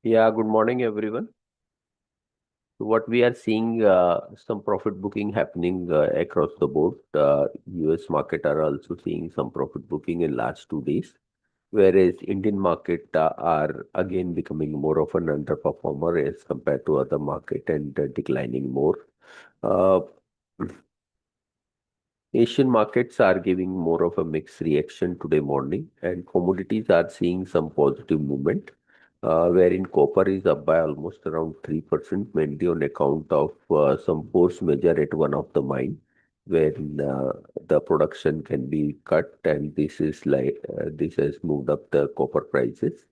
Yeah, good morning, everyone. What we are seeing, some profit booking happening across the board. US market are also seeing some profit booking in last 2 days, whereas Indian market are again becoming more of an underperformer as compared to other market and declining more. Uh, Asian markets are giving more of a mixed reaction today morning, and commodities are seeing some positive movement, wherein copper is up by almost around 3%, mainly on account of some force majeure at one of the mine, wherein the production can be cut, and this has moved up the copper prices.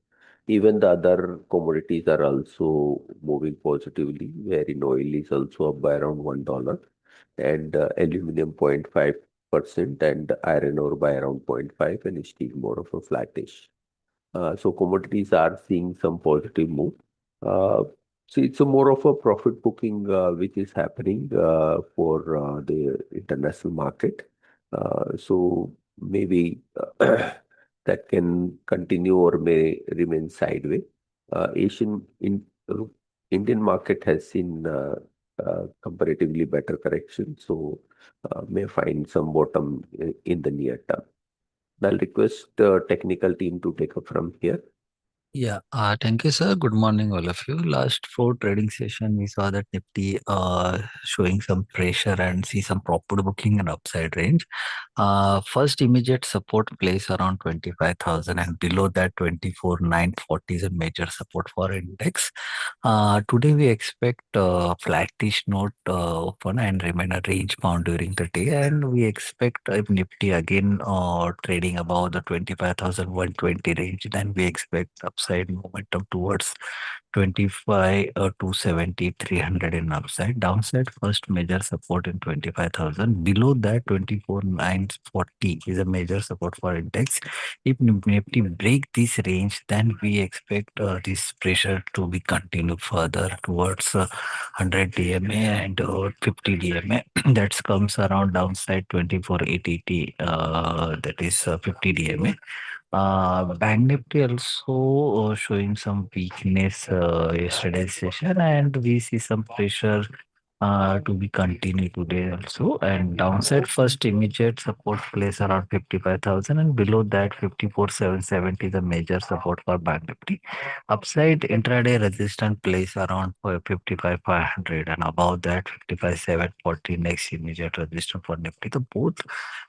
Even the other commodities are also moving positively, wherein oil is also up by around $1 and aluminum 0.5% and iron ore by around 0.5 and steel more of a flattish. So commodities are seeing some positive move. Uh, so it's a more of a profit booking which is happening for the international market. So maybe that can continue or may remain sideways. Asian in Indian market has seen comparatively better correction, so may find some bottom in the near term. I'll request the technical team to take up from here. Yeah, thank you, sir. Good morning, all of you. Last four trading session, we saw that Nifty showing some pressure and see some profit booking and upside range. First immediate support place around 25,000 and below that 24,940 is a major support for index. Today we expect flattish note open and remain a range bound during the day, and we expect if Nifty again trading above the 25,120 range, then we expect upside momentum towards 25 to 70, 300 in upside. Downside, first major support in 25,000. Below that, 24,940 is a major support for index. If Nifty break this range, then we expect this pressure to be continued further towards 100 DMA and 50 DMA. That comes around downside 24,880. That is 50 DMA. Bank Nifty also showing some weakness yesterday's session, and we see some pressure to be continued today also. And downside first immediate support place around 55,000, and below that 54,770 is a major support for Bank Nifty. Upside intraday resistance place around 55,500, and above that 55,740 next immediate resistance for Nifty. The both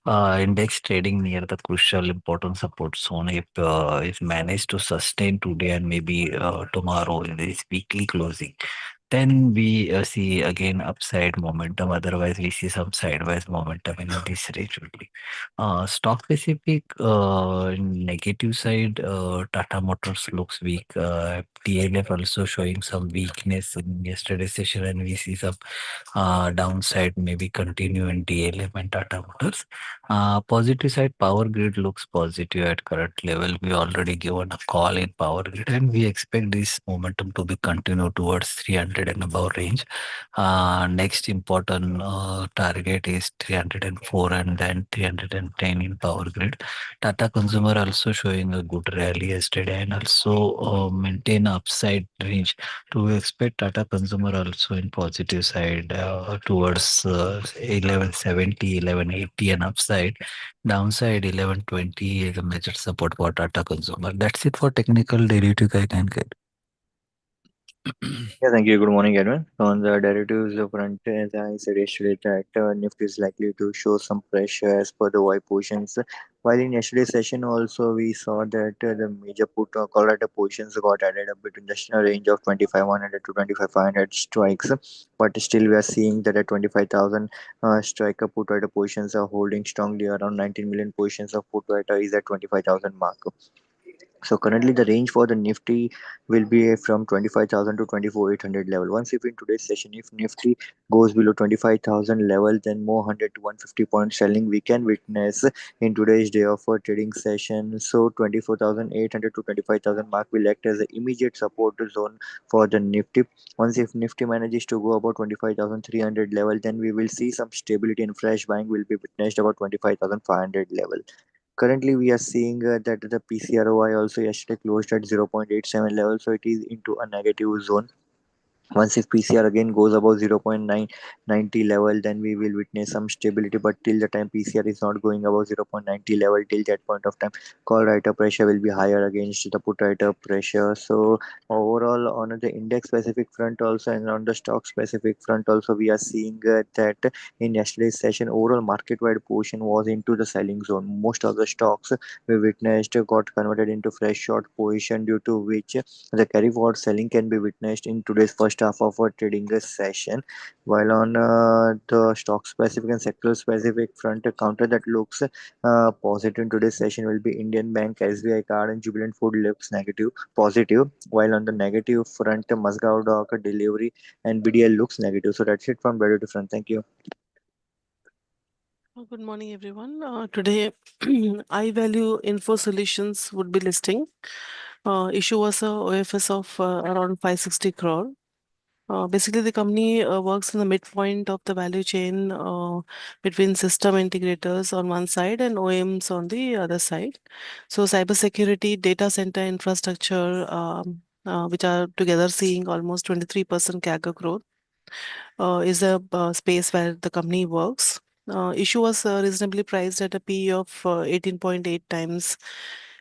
index trading near the crucial important support zone. If managed to sustain today and maybe tomorrow in this weekly closing, then we see again upside momentum. Otherwise, we see some sideways momentum in this range only. Stock specific negative side, Tata Motors looks weak. TLF also showing some weakness in yesterday's session, and we see some downside maybe continue in DLF and Tata Motors. Positive side, Power Grid looks positive at current level. We already given a call in Power Grid, and we expect this momentum to be continued towards 300 and above range. Next important target is 304 and then 310 in Power Grid. Tata Consumer also showing a good rally yesterday and also maintain upside range. To expect Tata Consumer also in positive side towards 1170, 1180 and upside. Downside 1120 is a major support for Tata Consumer. That's it for technical derivative I can get. Yeah, thank you. Good morning, everyone. On the derivatives front, as I said yesterday, that Nifty is likely to show some pressure as per the Y positions. While in yesterday's session, also we saw that the major put call at positions got added up between the range of 25,100 to 25,500 strikes. But still, we are seeing that at 25,000 striker put at positions are holding strongly. Around 19 million positions of put at is at 25,000 mark. So currently the range for the Nifty will be from 25,000 to 24,800 level. Once if in today's session, if Nifty goes below 25,000 level, then more 100 to 150 point selling we can witness in today's day of a trading session. So 24,800 to 25,000 mark will act as an immediate support zone for the Nifty. Once if Nifty manages to go about 25,300 level, then we will see some stability and fresh buying will be witnessed about 25,500 level. Currently, we are seeing that the PCROI also yesterday closed at 0.87 level, so it is into a negative zone. Once if PCR again goes above 0.990 level, then we will witness some stability. But till the time PCR is not going above 0.90 level, till that point of time, call writer pressure will be higher against the put writer pressure. So overall, on the index specific front also and on the stock specific front also, we are seeing that in yesterday's session, overall market wide portion was into the selling zone. Most of the stocks we witnessed got converted into fresh short position, due to which the carry forward selling can be witnessed in today's first half of our trading session. While on the stock specific and sector specific front, a counter that looks positive in today's session will be Indian Bank, SBI Card, and Jubilant Food looks positive. While on the negative front, Mazgaon Dock, Delivery, and BDL looks negative. So that's it from Value front. Thank you. Good morning, everyone. Today, I Value Info Solutions would be listing. Issue was a OFS of around 560 crore. Basically, the company works in the midpoint of the value chain between system integrators on one side and OEMs on the other side. So, cybersecurity, data center infrastructure, which are together seeing almost 23% CAGR growth, is a space where the company works. Issue was reasonably priced at a PE of 18.8 times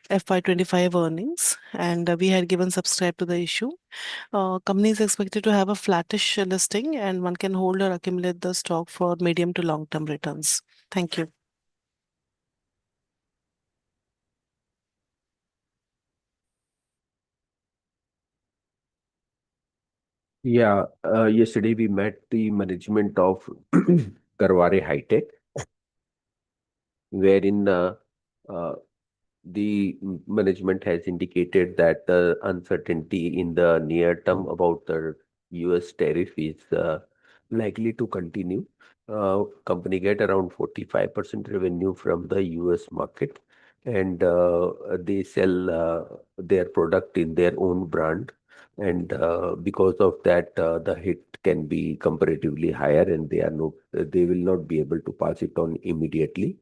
FY25 earnings, and we had given subscribe to the issue. Company is expected to have a flattish listing, and one can hold or accumulate the stock for medium to long term returns. Thank you. Yeah, yesterday we met the management of Karware High Tech, wherein the management has indicated that the uncertainty in the near term about the US tariff is likely to continue. Company get around 45% revenue from the US market, and they sell their product in their own brand. And because of that, the hit can be comparatively higher, and they will not be able to pass it on immediately.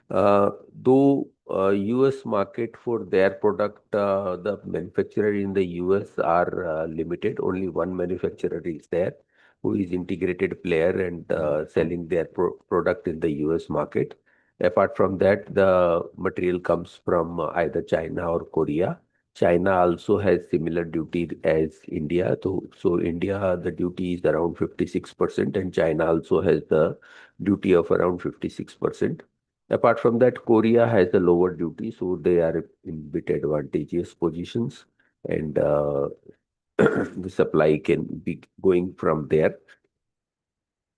Though US market for their product, the manufacturer in the US are limited. Only one manufacturer is there who is integrated player and selling their product in the US market. Apart from that, the material comes from either China or Korea. China also has similar duty as India. So India, the duty is around 56%, and China also has the duty of around 56%. Apart from that, Korea has a lower duty, so they are in bit advantageous positions, and the supply can be going from there.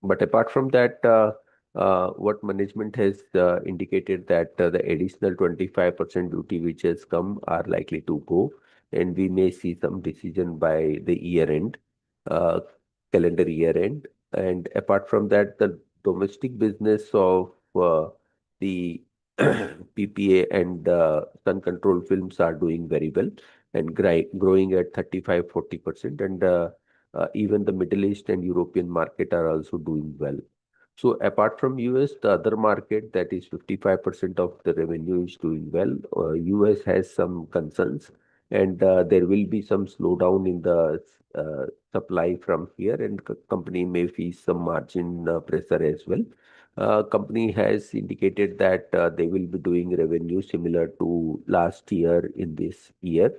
But apart from that, what management has indicated that the additional 25% duty which has come are likely to go, and we may see some decision by the year end, uh, calendar year end. And apart from that, the domestic business of the PPA and Sun Control films are doing very well and growing at 35-40%, and even the Middle East and European market are also doing well. So apart from US, the other market that is 55% of the revenue is doing well. US has some concerns, and there will be some slowdown in the supply from here, and company may face some margin pressure as well. Company has indicated that they will be doing revenue similar to last year in this year,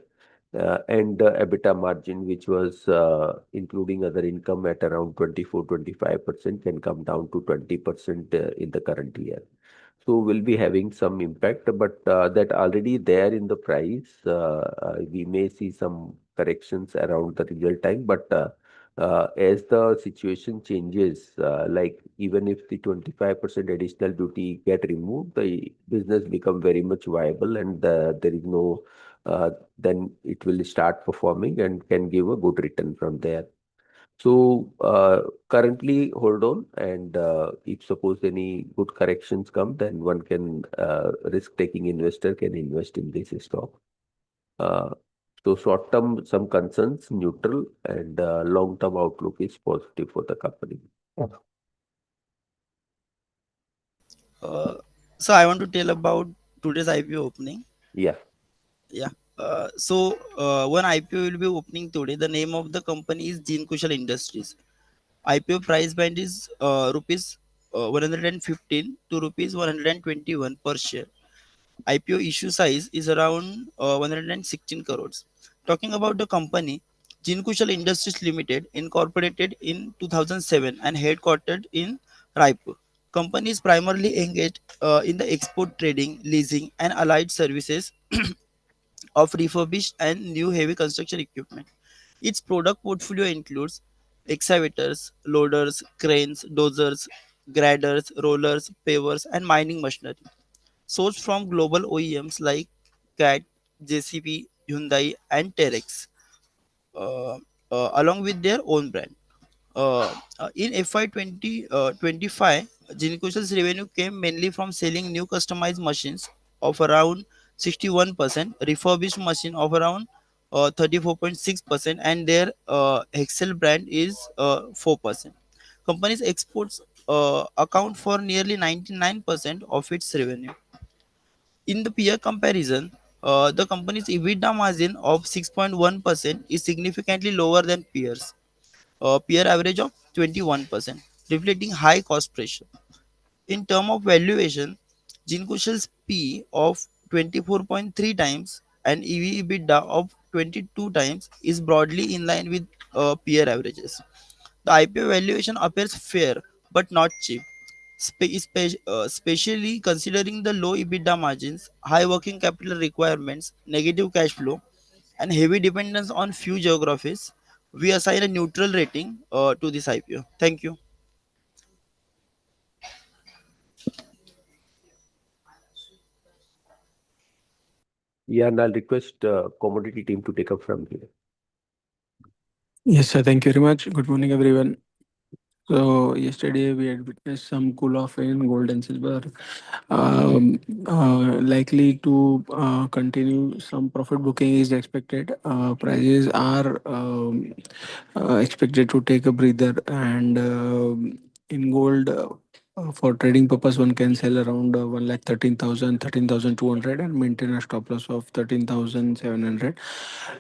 and EBITDA margin, which was including other income at around 24-25%, can come down to 20% in the current year. So we'll be having some impact, but that already there in the price. We may see some corrections around the result time, but as the situation changes, like even if the 25% additional duty get removed, the business become very much viable, and there is no then it will start performing and can give a good return from there. So currently hold on, and if suppose any good corrections come, then one can risk-taking investor can invest in this stock. Uh, so short term some concerns neutral, and long term outlook is positive for the company. Uh, so I want to tell about today's IPO opening. Yeah. Yeah. One IPO will be opening today. The name of the company is Gene Kushal Industries. IPO price band is rupees 115 to rupees 121 per share. IPO issue size is around 116 crores. Talking about the company, Gene Kushal Industries Limited incorporated in 2007 and headquartered in Raipur. Company is primarily engaged in the export trading, leasing, and allied services of refurbished and new heavy construction equipment. Its product portfolio includes excavators, loaders, cranes, dozers, graders, rollers, pavers, and mining machinery. Sourced from global OEMs like CAT, JCB, Hyundai, and Terex, uh, along with their own brand. In FY 2025, Jinko's revenue came mainly from selling new customized machines of around 61%, refurbished machine of around 34.6%, and their Excel brand is 4%. Company's exports account for nearly 99% of its revenue. In the peer comparison, the company's EBITDA margin of 6.1% is significantly lower than peers peer average of 21%, reflecting high cost pressure. In terms of valuation, Jinkushal's P of 24.3 times and EV/EBITDA of 22 times is broadly in line with peer averages. The IPO valuation appears fair but not cheap, especially considering the low EBITDA margins, high working capital requirements, negative cash flow, and heavy dependence on few geographies. We assign a neutral rating to this IPO. Thank you. Yeah, and I'll request commodity team to take up from here. Yes, sir. Thank you very much. Good morning, everyone. So yesterday we had witnessed some cool off in gold and silver, likely to continue. Some profit booking is expected. Prices are expected to take a breather, and in gold. For trading purpose, one can sell around 1,13,000, 13,200 and maintain a stop loss of 13,700.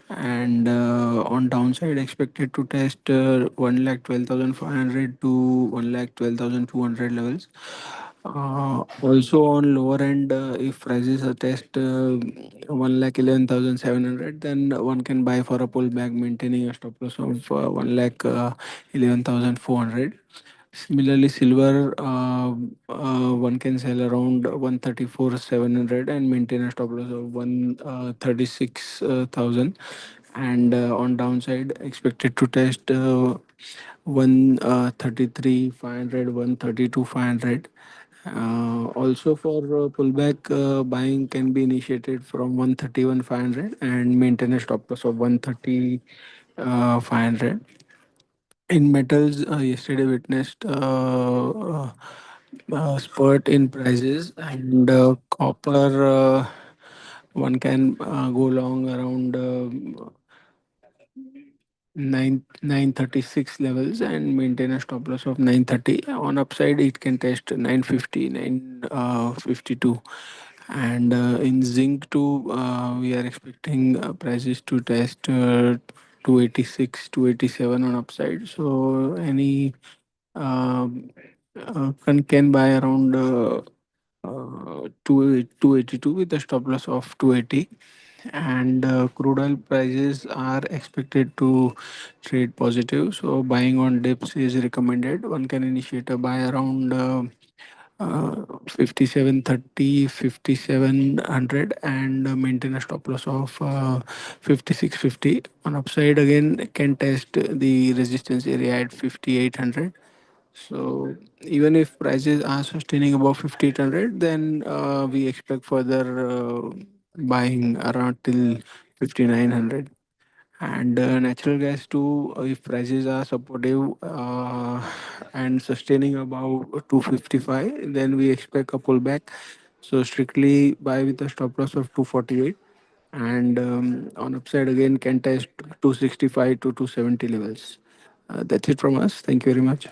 And on downside, expected to test 1,12,500 to 1,12,200 levels. Also on lower end, if prices are test 1,11,700, then one can buy for a pullback, maintaining a stop loss of 1,11,400. Similarly, silver, one can sell around 134,700 and maintain a stop loss of 136,000. And on downside, expected to test 133,500, 132,500. Also for pullback, buying can be initiated from 131,500 and maintain a stop loss of 130,500. In metals, yesterday witnessed spurt in prices, and copper, one can go long around 936 levels and maintain a stop loss of 930. On upside, it can test 950, 952. And in zinc too, we are expecting prices to test 286, 287 on upside. So any can buy around 282 with a stop loss of 280. And crude oil prices are expected to trade positive, so buying on dips is recommended. One can initiate a buy around 5730, 5700 and maintain a stop loss of 5650. On upside, again can test the resistance area at 5800. So even if prices are sustaining above 5800, then we expect further buying around till 5900. And natural gas too, if prices are supportive and sustaining above 255, then we expect a pullback. So strictly buy with a stop loss of 248. And on upside again can test 265 to 270 levels. That's it from us. Thank you very much.